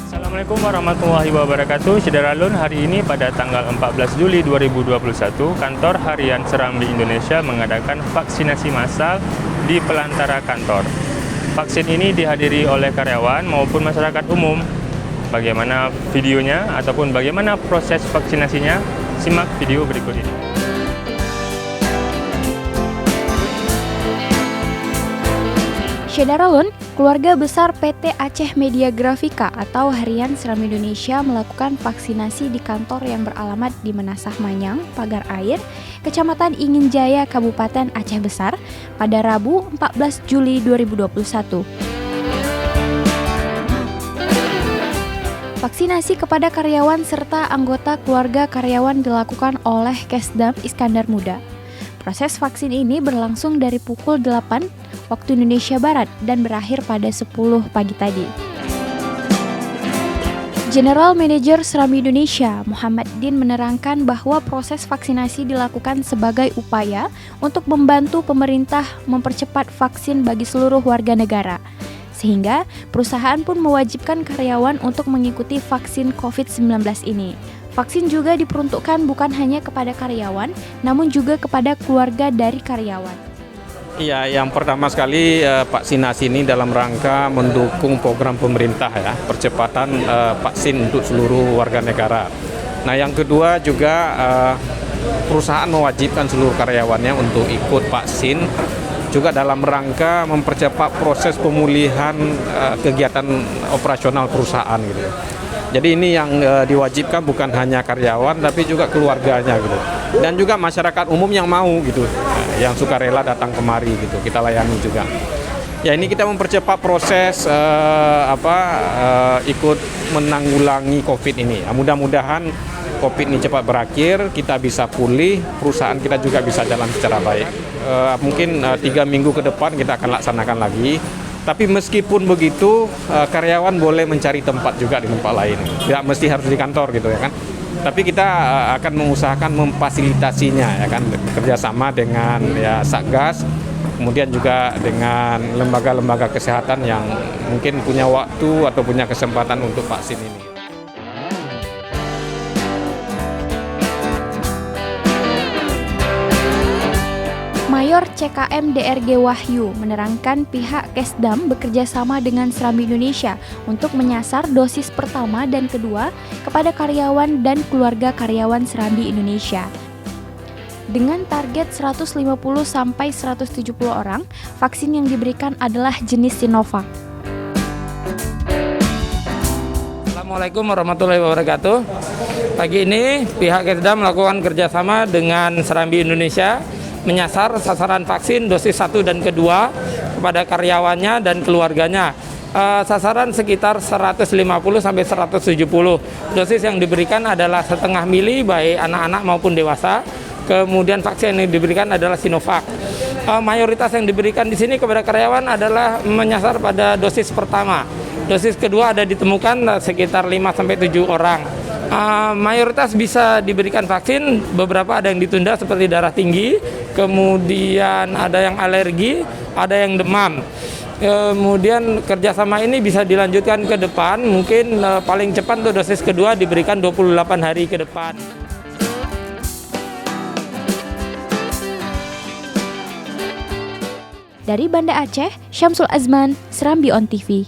Assalamualaikum warahmatullahi wabarakatuh. Syederalun, hari ini pada tanggal 14 Juli 2021, Kantor Harian Serambi Indonesia mengadakan vaksinasi massal di pelantara kantor. Vaksin ini dihadiri oleh karyawan maupun masyarakat umum. Bagaimana videonya ataupun bagaimana proses vaksinasinya? Simak video berikut ini. Syederalun, keluarga besar PT Aceh Media Grafika atau Harian Serambi Indonesia melakukan vaksinasi di kantor yang beralamat di Menasah Manyang, Pagar Air, Kecamatan Ingin Jaya, Kabupaten Aceh Besar, pada Rabu 14 Juli 2021. Vaksinasi kepada karyawan serta anggota keluarga karyawan dilakukan oleh Kesdam Iskandar Muda. Proses vaksin ini berlangsung dari pukul 8 waktu Indonesia Barat dan berakhir pada 10 pagi tadi. General Manager Serambi Indonesia, Muhammad Din, menerangkan bahwa proses vaksinasi dilakukan sebagai upaya untuk membantu pemerintah mempercepat vaksin bagi seluruh warga negara. Sehingga perusahaan pun mewajibkan karyawan untuk mengikuti vaksin COVID-19 ini. Vaksin juga diperuntukkan bukan hanya kepada karyawan, namun juga kepada keluarga dari karyawan. Iya, yang pertama sekali vaksinasi ini dalam rangka mendukung program pemerintah ya, percepatan vaksin untuk seluruh warga negara. Nah, yang kedua juga perusahaan mewajibkan seluruh karyawannya untuk ikut vaksin juga dalam rangka mempercepat proses pemulihan kegiatan operasional perusahaan gitu. Jadi ini yang diwajibkan bukan hanya karyawan tapi juga keluarganya gitu. Dan juga masyarakat umum yang mau gitu, yang sukarela datang kemari gitu, kita layani juga. Ya, ini kita mempercepat proses ikut menanggulangi COVID ini. Ya, mudah-mudahan COVID ini cepat berakhir, kita bisa pulih, perusahaan kita juga bisa jalan secara baik. Mungkin 3 minggu ke depan kita akan laksanakan lagi. Tapi meskipun begitu, karyawan boleh mencari tempat juga di tempat lain. Tidak mesti harus di kantor gitu ya kan. Tapi kita akan mengusahakan memfasilitasinya ya kan, kerjasama dengan ya Satgas, kemudian juga dengan lembaga-lembaga kesehatan yang mungkin punya waktu atau punya kesempatan untuk vaksin ini. Mayor CKM DRG Wahyu menerangkan pihak Kesdam bekerja sama dengan Serambi Indonesia untuk menyasar dosis pertama dan kedua kepada karyawan dan keluarga karyawan Serambi Indonesia. Dengan target 150 sampai 170 orang, vaksin yang diberikan adalah jenis Sinovac. Assalamualaikum warahmatullahi wabarakatuh. Pagi ini pihak Kesdam melakukan kerjasama dengan Serambi Indonesia menyasar sasaran vaksin dosis 1 dan kedua kepada karyawannya dan keluarganya. Sasaran sekitar 150 sampai 170. Dosis yang diberikan adalah setengah mili baik anak-anak maupun dewasa. Kemudian vaksin yang diberikan adalah Sinovac. Mayoritas yang diberikan di sini kepada karyawan adalah menyasar pada dosis pertama. Dosis kedua ada ditemukan sekitar 5 sampai 7 orang. Mayoritas bisa diberikan vaksin, beberapa ada yang ditunda seperti darah tinggi, kemudian ada yang alergi, ada yang demam. Kemudian kerjasama ini bisa dilanjutkan ke depan, mungkin paling cepat untuk dosis kedua diberikan 28 hari ke depan. Dari Banda Aceh, Syamsul Azman, Serambi On TV.